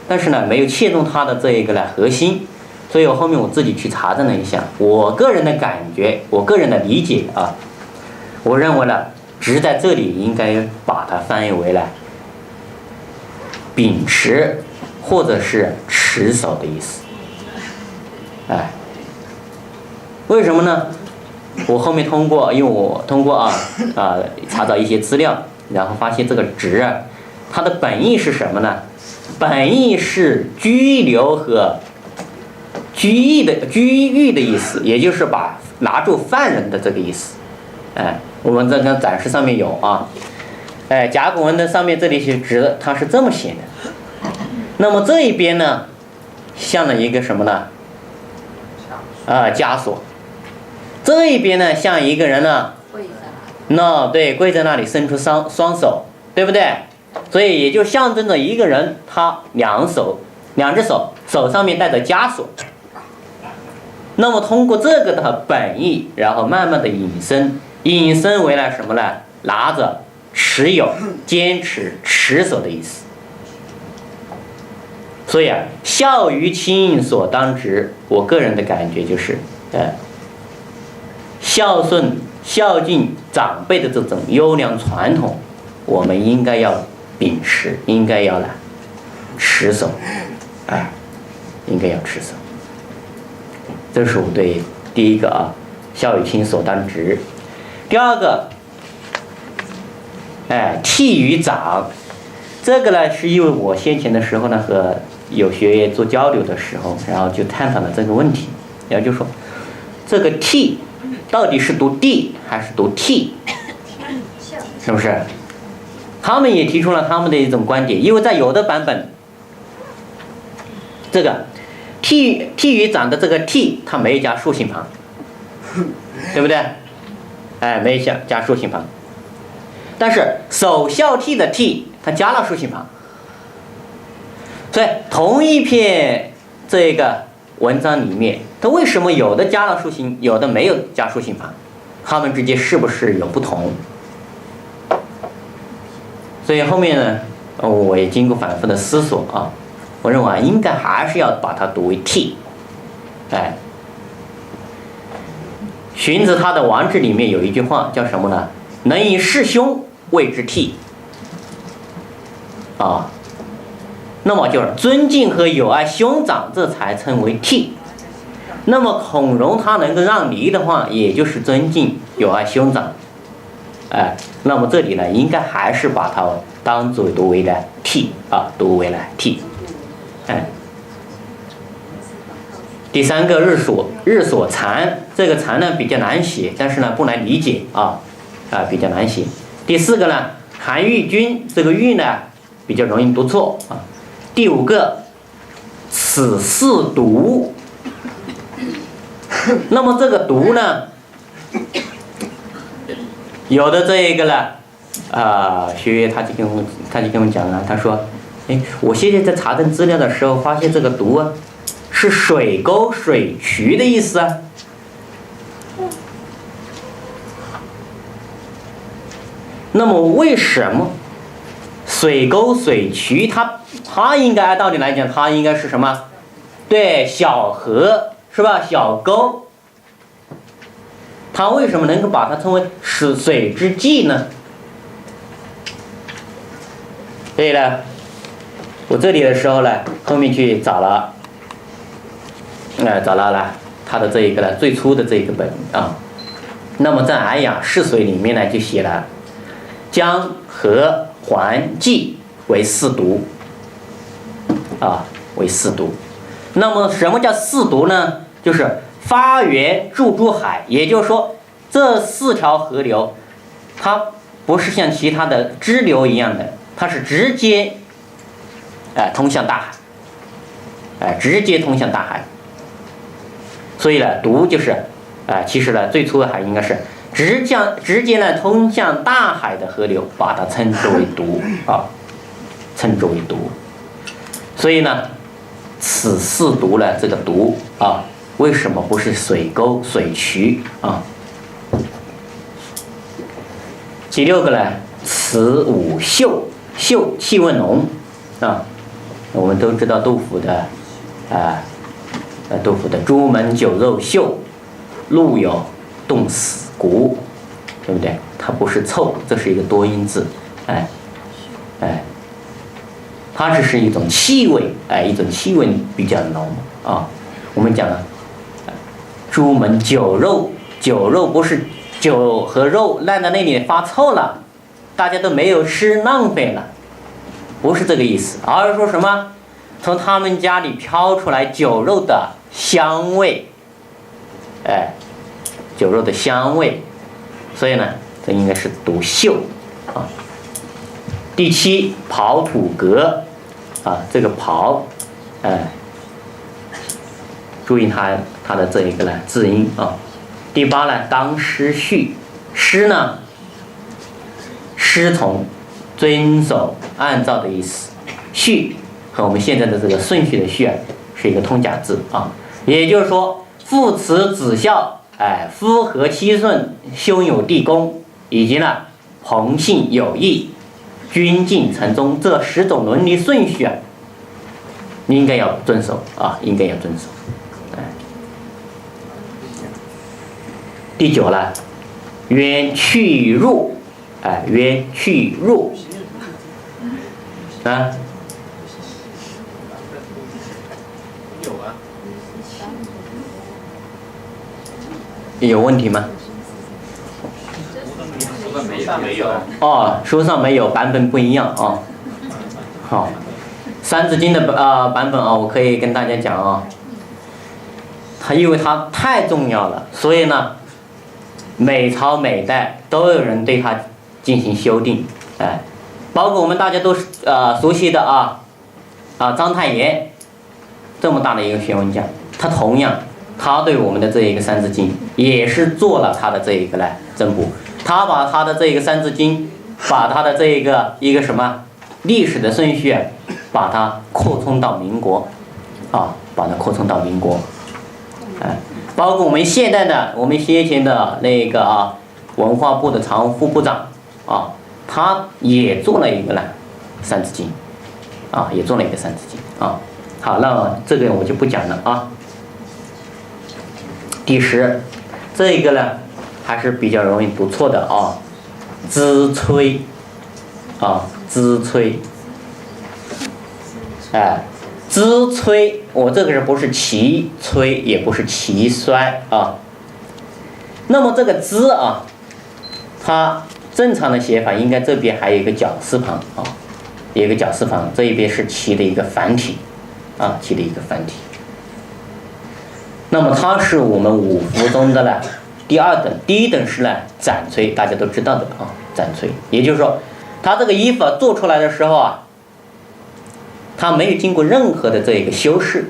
但是呢没有切中它的这一个呢核心，所以我后面我自己去查证了一下，我个人的感觉，我个人的理解啊，我认为呢，直在这里应该把它翻译为了秉持或者是持守的意思。哎，为什么呢？我后面因为我通过查找一些资料，然后发现这个执啊，它的本意是什么呢？本意是拘留和拘役的意思，也就是拿住犯人的这个意思。哎，我们这个展示上面有啊，哎，甲骨文的上面这里写执，它是这么写的。那么这一边呢，像了一个什么呢？枷锁。这一边呢，像一个人呢，对，跪在那里伸出双手，对不对？所以也就象征着一个人，他两只手上面带着枷锁。那么通过这个的本意，然后慢慢的引申为了什么呢？拿着、持有、坚持、持守的意思。所以孝于亲所当执，我个人的感觉就是，孝顺、孝敬长辈的这种优良传统，我们应该要秉持，应该要来持守，应该要持守。这是我对第一个孝于亲所当执。第二个，悌于长，这个呢是因为我先前的时候呢和有学员做交流的时候，然后就探讨了这个问题，然后就说这个悌到底是读地还是读替，是不是？他们也提出了他们的一种观点，因为在有的版本，这个悌于长的这个悌，它没有加竖心旁，对不对？没有加竖心旁。但是守孝悌的悌，它加了竖心旁。所以同一篇这个文章里面，它为什么有的加了竖心，有的没有加竖心旁？它们之间是不是有不同？所以后面呢，我也经过反复的思索我认为应该还是要把它读为悌。荀子他的《王志》里面有一句话叫什么呢？能以事兄谓之悌。那么就是尊敬和友爱兄长，这才称为悌。那么孔融他能够让梨的话，也就是尊敬友爱兄长。那么这里呢，应该还是把它当作读为了悌读为了悌。第三个日所残，这个残呢比较难写，但是呢不难理解比较难写。第四个呢，韩愈君，这个愈呢比较容易读错第五个，此四独。那么这个独呢，有的这一个呢，学员他就跟我讲了，他说，我现在在查证资料的时候，发现这个独是水沟水渠的意思那么为什么水沟水渠它应该按道理来讲，它应该是什么？对，小河是吧？小沟，它为什么能够把它称为水之纪呢？所以呢，我这里的时候呢，后面去找了它的这一个呢最初的这个本那么在《尔雅释水》里面呢就写了江河环纪为四渎为四渎。那么什么叫四渎呢？就是发源注诸海，也就是说这四条河流它不是像其他的支流一样的，它是直接通向大海，直接通向大海。所以呢，渎就是其实呢最初的还应该是直接呢通向大海的河流，把它称之为渎称之为渎。所以呢，此四渎呢，这个渎为什么不是水沟水渠第六个呢，此五秀，气味浓我们都知道杜甫的朱门酒肉臭，路有冻死骨，对不对？它不是臭，这是一个多音字，它只是一种气味，一种气味比较浓啊。我们讲了，朱门酒肉，酒肉不是酒和肉烂在那里发臭了，大家都没有吃，浪费了，不是这个意思，而是说什么？从他们家里飘出来酒肉的香味，酒肉的香味，所以呢，这应该是读嗅啊。第七，刨土革啊，这个刨，注意它的这一个呢字音啊。第八呢，当师序，师呢，师从，遵守，按照的意思。序和我们现在的这个顺序的序是一个通假字啊，也就是说，父慈子孝，夫和妻顺，兄友弟恭，以及呢朋信友义，君敬臣忠这10种伦理顺序应该要遵守啊，应该要遵守。第9呢，渊去入，渊去入，有问题吗？没有。哦，书上没有，版本不一样啊。好，《三字经》的版本我可以跟大家讲啊。因为它太重要了，所以呢，每朝每代都有人对它进行修订，包括我们大家都熟悉的章太炎，这么大的一个学问家，他同样。他对我们的这一个《三字经》也是做了他的这一个来增补，他把他的这一个《三字经》，把他的这一个什么历史的顺序，把它扩充到民国，把它扩充到民国，包括我们现在的我们先前的那个文化部的常务副部长他也做了一个呢《三字经》，也做了一个《三字经》好，那这个我就不讲了啊。第10，这个呢还是比较容易读错的辎催，辎催，辎催，我这个是不是齐催，也不是齐衰那么这个辎它正常的写法应该这边还有一个绞丝旁有一个绞丝旁，这一边是齐的一个繁体齐的一个繁体。那么它是我们五福中的呢第2等，第1等是呢斩催，大家都知道的斩催，也就是说，它这个衣服做出来的时候它没有经过任何的这一个修饰，